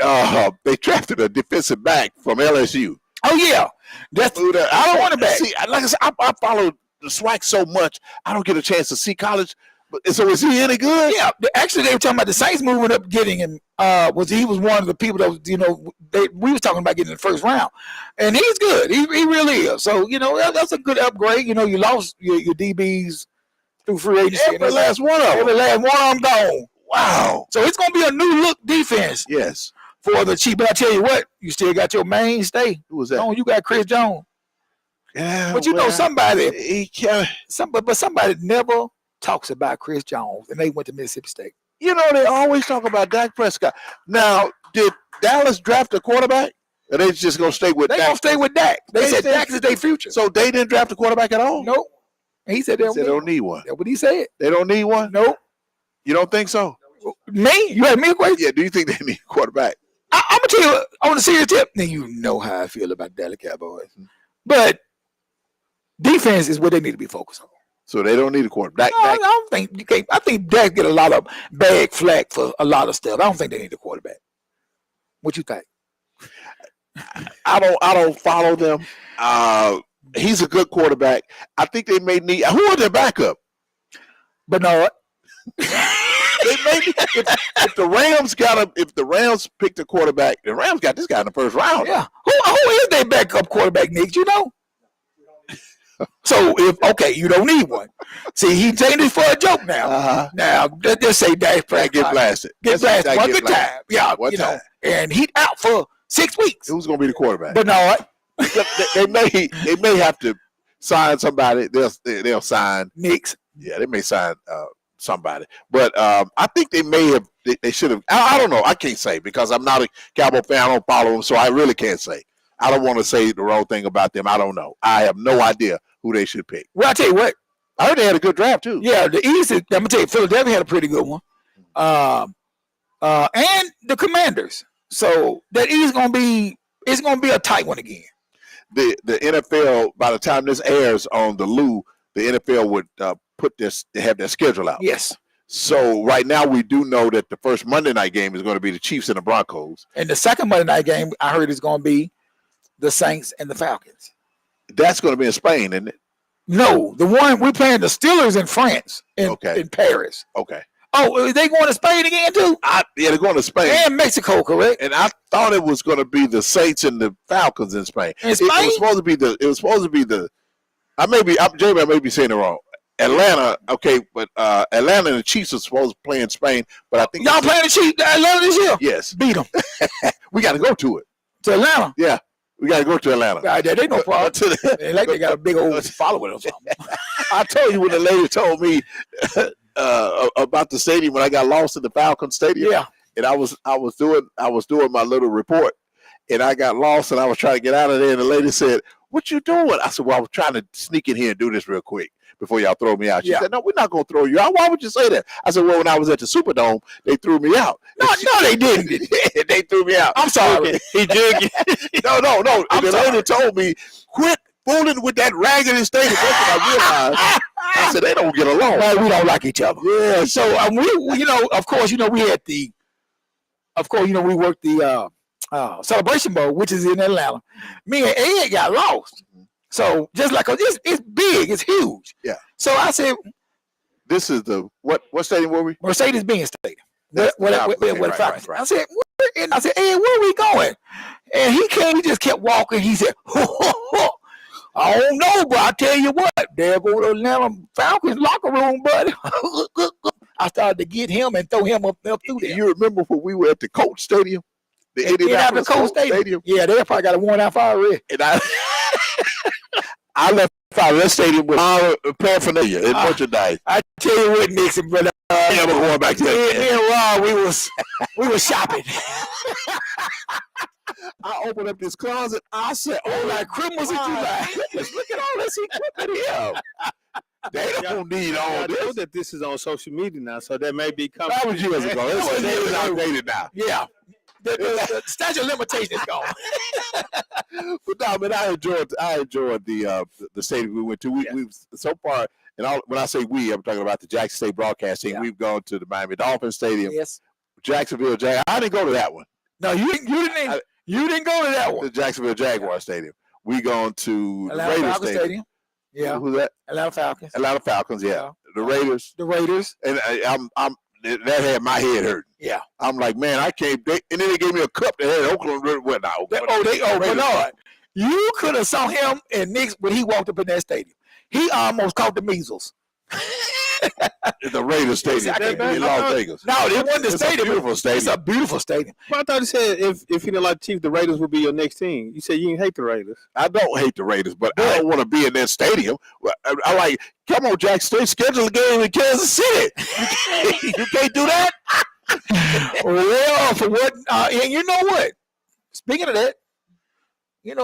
They drafted a defensive back from LSU. Oh yeah, that's. I don't want to back. See, like I said, I follow the SWAC so much, I don't get a chance to see college. But so is he any good? Yeah, actually, they were talking about the Saints moving up, getting him. He was one of the people that was, we was talking about getting in the first round, and he's good. He really is. So that's a good upgrade. You lost your DBs through free agency. Every last one of them. Every last one of them gone. Wow. So it's gonna be a new look defense. Yes. For the Chiefs, but I tell you what, you still got your mainstay. Who was that? Oh, you got Chris Jones. Yeah. But somebody. But somebody never talks about Chris Jones, and they went to Mississippi State. They always talk about Dak Prescott. Now, did Dallas draft a quarterback? Or they just gonna stay with Dak? They gonna stay with Dak. They said Dak is their future. So they didn't draft a quarterback at all? Nope. And he said they don't need one. That's what he said. They don't need one? Nope. You don't think so? Me? You had me a question? Yeah. Do you think they need a quarterback? I'm gonna tell you on a serious tip. Now you know how I feel about Dallas Cowboys, but defense is what they need to be focused on. So they don't need a quarterback. No, I don't think you can't. I think Dak get a lot of bad flack for a lot of stuff. I don't think they need a quarterback. What you think? I don't follow them. He's a good quarterback. I think they may need. Who are their backup? Bernard. They may if the Rams if the Rams picked a quarterback, the Rams got this guy in the first round. Yeah. Who is their backup quarterback, Nick? You know. So you don't need one. See, he taking this for a joke now. Now let's just say Dak Prescott get blasted. Get blasted one good time. Yeah, one time. And he out for 6 weeks. Who's going to be the quarterback? Bernard. they may have to sign somebody. They'll sign Knicks. Yeah, they may sign somebody. But I think they may have. They should have. I don't know. I can't say because I'm not a Cowboy fan. I don't follow them, so I really can't say. I don't want to say the wrong thing about them. I don't know. I have no idea who they should pick. Well, I tell you what. I heard they had a good draft too. Yeah, the East. I'm gonna tell you, Philadelphia had a pretty good one. And the Commanders. So that East gonna be. It's gonna be a tight one again. The NFL, by the time this airs on the Lou, the NFL would have their schedule out. Yes. So right now we do know that the first Monday night game is going to be the Chiefs and the Broncos. And the second Monday night game, I heard, is going to be the Saints and the Falcons. That's going to be in Spain, isn't it? No, the one we're playing the Steelers in France, in Paris. Okay. Oh, are they going to Spain again too? Yeah, they're going to Spain and Mexico, correct? And I thought it was going to be the Saints and the Falcons in Spain. In Spain? It was supposed to be the. I may be saying it wrong. Atlanta, okay, but Atlanta and the Chiefs are supposed to play in Spain, but I think y'all playing the Chiefs Atlanta this year. Yes, beat them. We got to go to it. To Atlanta. Yeah, we got to go to Atlanta. They no problem. They like they got a big old following or something. I told you when the lady told me about the stadium when I got lost in the Falcon Stadium. Yeah, and I was doing my little report, and I got lost, and I was trying to get out of there, and the lady said, "What you doing?" I said, "Well, I was trying to sneak in here and do this real quick before y'all throw me out." She said, "No, we're not going to throw you out. Why would you say that?" I said, "Well, when I was at the Superdome, they threw me out." No, they didn't. They threw me out. I'm sorry. He did. No. The lady told me, "Quit fooling with that raggedy stadium." That's what I realized. I said, "They don't get along. Well, we don't like each other." Yeah. So we of course, we had we worked the Celebration Bowl, which is in Atlanta. Me and Ed got lost. So just like it's big, it's huge. Yeah. So I said, "This is the what stadium were we?" Mercedes-Benz Stadium. Right. I said, Ed, where are we going? And he came. He just kept walking. He said, I don't know, but I tell you what, there go the Atlanta Falcons locker room, buddy. I started to get him and throw him up through there. You remember when we were at the Colt Stadium? The Indianapolis Colt Stadium. Yeah, they probably got a worn out fire already. And I left out of that stadium with all paraphernalia and merchandise. I tell you what, Nixon, brother. Yeah, we're going back to that. Me and Rob, we was shopping. I opened up this closet. I said, "Oh, like criminals in July. Look at all this equipment here." They don't need all this. I know that this is on social media now, so that may be coming. That was years ago. It's outdated now. Yeah. The statute of limitation is gone. But no, man, I enjoyed the stadium we went to. We've so far, and when I say we, I'm talking about the Jackson State Broadcasting. We've gone to the Miami Dolphins Stadium. Yes. Jacksonville Jag. I didn't go to that one. No, you didn't go to that one. The Jacksonville Jaguar Stadium. We gone to Atlanta the Raiders Falcons Stadium. Yeah. Who's that? Atlanta Falcons. Atlanta Falcons. Yeah. The Raiders. The Raiders. And I'm that had my head hurt. Yeah. I'm like, man, I can't. And then they gave me a cup that had Oakland. Bernard. You could have saw him and Knicks when he walked up in that stadium. He almost caught the measles. The Raiders Stadium in Las Vegas. No, it wasn't the stadium. A beautiful stadium. It's a beautiful stadium. Well, I thought you said if you didn't like the Chiefs, the Raiders would be your next team. You said you didn't hate the Raiders. I don't hate the Raiders, but I don't want to be in that stadium. I like, come on, Jack, schedule a game in Kansas City. You can't do that. Well, for what? And you know what? Speaking of that,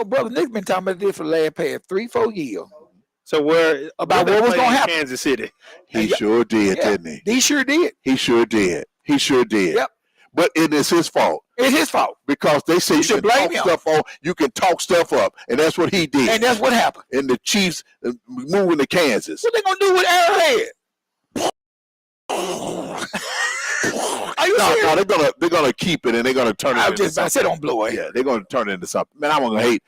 Brother Nick's been talking about this for the last 3-4 years. So about what was going to happen? Kansas City. He sure did, didn't he? He sure did. He sure did. He sure did. Yep. But it is his fault. It's his fault. Because they say you should can blame talk him. stuff on, you can talk stuff up, and that's what he did. And that's what happened. And the Chiefs moving to Kansas. What they gonna do with Arrowhead? Are you serious? No, they're gonna keep it, and they're gonna turn it. I into just I said don't blow it. Yeah, they're gonna turn it into something. Man, I'm gonna hate.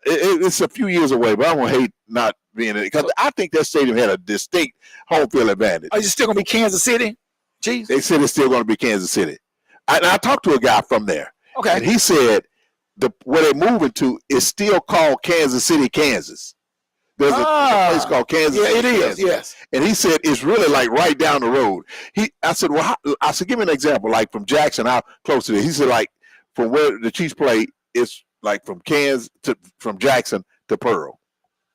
It's a few years away, but I'm gonna hate not being in it because I think that stadium had a distinct home field advantage. Are you still gonna be Kansas City? Jeez. They said it's still gonna be Kansas City. I talked to a guy from there. Okay. And he said where they're moving to is still called Kansas City, Kansas. There's a place called Kansas City. Yeah, it is. Kansas. Yes. And he said it's really like right down the road. I said, well, I said, give me an example, like from Jackson, how close it is. He said, like from where the Chiefs play, it's like from from Jackson to Pearl.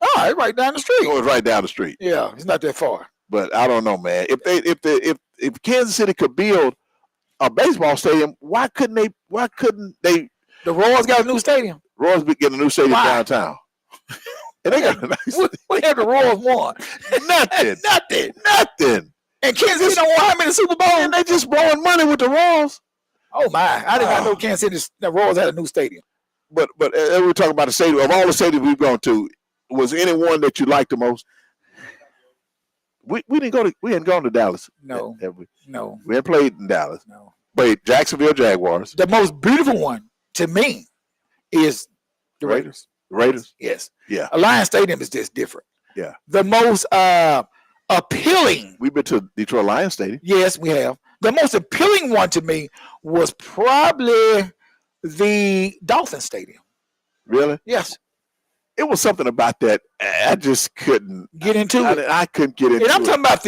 Oh, it's right down the street. So it's right down the street. Yeah, it's not that far. But I don't know, man. If Kansas City could build a baseball stadium, why couldn't they? The Royals got a new stadium. Royals be getting a new stadium downtown. And they got a nice. What have the Royals won? Nothing. Nothing. And Kansas City don't want how many Super Bowls? And they just blowing money with the Royals. Oh my! I did not know Kansas City. The Royals had a new stadium. But we're talking about the stadium. Of all the stadiums we've gone to, was any one that you liked the most? We hadn't gone to Dallas. No. Have we? No. We hadn't played in Dallas. No. Played Jacksonville Jaguars. The most beautiful one to me is the Raiders. Raiders? Yes. Yeah. Alliance Stadium is just different. Yeah. The most appealing. We've been to Detroit Lions Stadium. Yes, we have. The most appealing one to me was probably the Dolphin Stadium. Really? Yes. It was something about that I just couldn't get into it. I couldn't get into it. And I'm talking about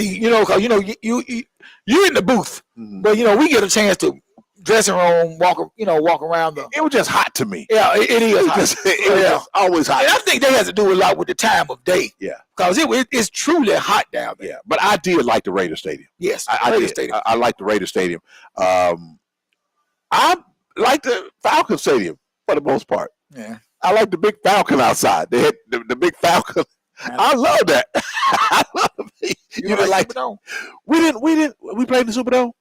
you're in the booth, but we get a chance to dressing room walk around the. It was just hot to me. Yeah, it is hot. It was just always hot. And I think that has to do a lot with the time of day. Yeah, because it's truly hot down there. Yeah, but I did like the Raider Stadium. Yes, I Stadium. I like the Raider Stadium. I like the Falcon Stadium for the most part. Yeah. I like the big Falcon outside. They had the big Falcon. I love that. I love it. You didn't like Superdome? We played the Superdome.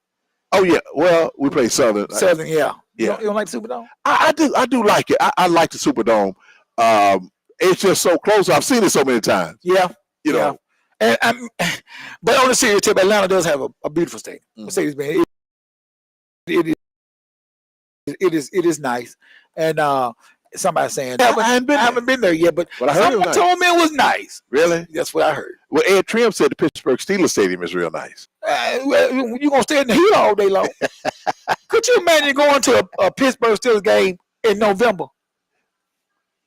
Oh yeah. Well, we played Southern. Southern, yeah. Yeah. You don't like the Superdome? I do like it. I like the Superdome. It's just so close. I've seen it so many times. Yeah. You know. And but on the serious tip, Atlanta does have a beautiful stadium. Mercedes-Benz. It is nice. And somebody saying I haven't been there yet, but I heard someone told me it was nice. Really? That's what I heard. Well, Ed Trim said the Pittsburgh Steelers Stadium is real nice. You gonna stay in the heat all day long? Could you imagine going to a Pittsburgh Steelers game in November?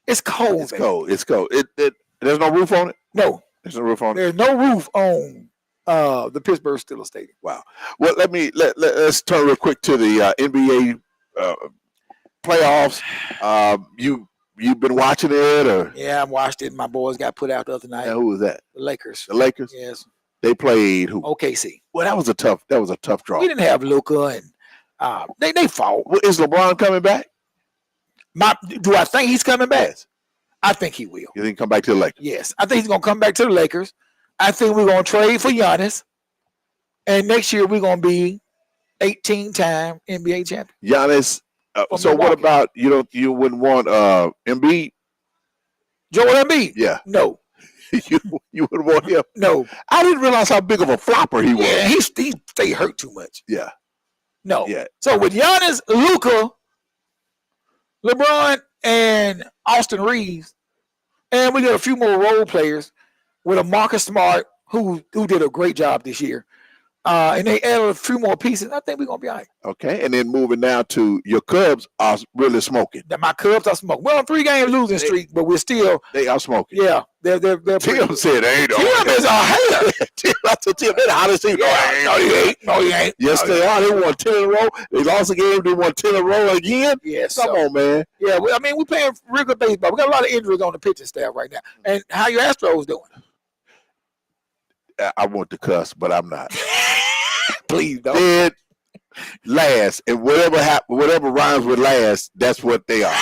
It's cold. It's cold. It's cold. There's no roof on it. No, there's no roof on it. There's no roof on the Pittsburgh Steelers Stadium. Wow. Well, let's turn real quick to the NBA playoffs. You've been watching it, or? Yeah, I watched it. My boys got put out the other night. Now, who was that? The Lakers. The Lakers. Yes. They played who? OKC. Well, that was a tough draw. We didn't have Luka, and they fought. Well, is LeBron coming back? Do I think he's coming back? Yes. I think he will. You think he come back to the Lakers? Yes, I think he's gonna come back to the Lakers. I think we're gonna trade for Giannis, and next year we're gonna be 18-time NBA champion. Giannis. So what about you wouldn't want Embiid? Joel Embiid? Yeah. No. you wouldn't want him? No. I didn't realize how big of a flopper he was. Yeah, he stay hurt too much. Yeah. No. Yeah. So with Giannis, Luka, LeBron, and Austin Reeves, and we got a few more role players with a Marcus Smart who did a great job this year. And they added a few more pieces. I think we're gonna be all right. Okay, and then moving now to your Cubs are really smoking. My Cubs are smoking. We're on 3-game losing streak, but we're still. They are smoking. Yeah, they're Tim said they ain't. Tim is a hater. Tim, they're the hottest team. No, he ain't. Yes, they are. They won 10 in a row. They lost a game. They won 10 in a row again. Yes. Come on, man. Yeah, we're playing real good baseball. We got a lot of injuries on the pitching staff right now. And how your Astros doing? I want to cuss, but I'm not. Please don't. Dead last, and whatever rhymes with last, that's what they are.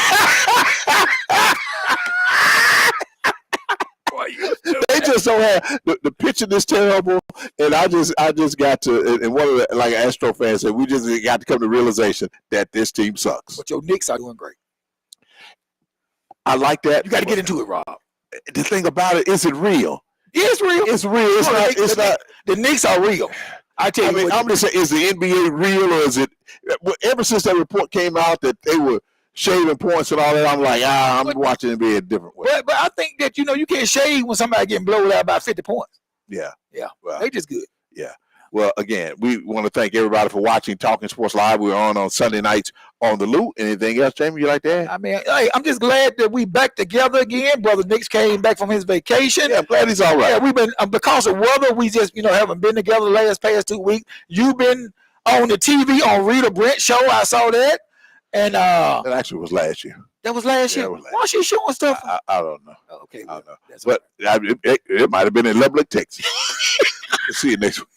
They just just don't have the pitching is terrible, and I just got to. And one of the, like Astro fans said, we just got to come to the realization that this team sucks. But your Knicks are doing great. I like that. You got to get into it, Rob. The thing about it, is it real? Yeah, it's real. It's real. It's No, not. the- It's the- not. The Knicks are real. I tell I you mean, what, I'm just saying, is the NBA real, or is it? Well, ever since that report came out that they were shaving points and all that, I'm like, I'm watching NBA a different way. but I think that you can't shade when somebody getting blown out by 50 points. Yeah. Yeah, Well, they just good. Yeah. Well, again, we want to thank everybody for watching Talking Sports Live. We're on Sunday nights on the Loop. Anything else, Jamie, you like that? I mean, hey, I'm just glad that we back together again. Brother Nick's came back from his vacation. Yeah, I'm glad he's all right. Yeah, we've been because of weather. We just haven't been together the past 2 weeks. You've been on the TV on Rita Brent show. I saw that, and That actually was last year. that was last year. it was last Why she showing stuff? I don't know. Okay, I don't know. But it might have been in Lubbock, Texas. We'll see you next week.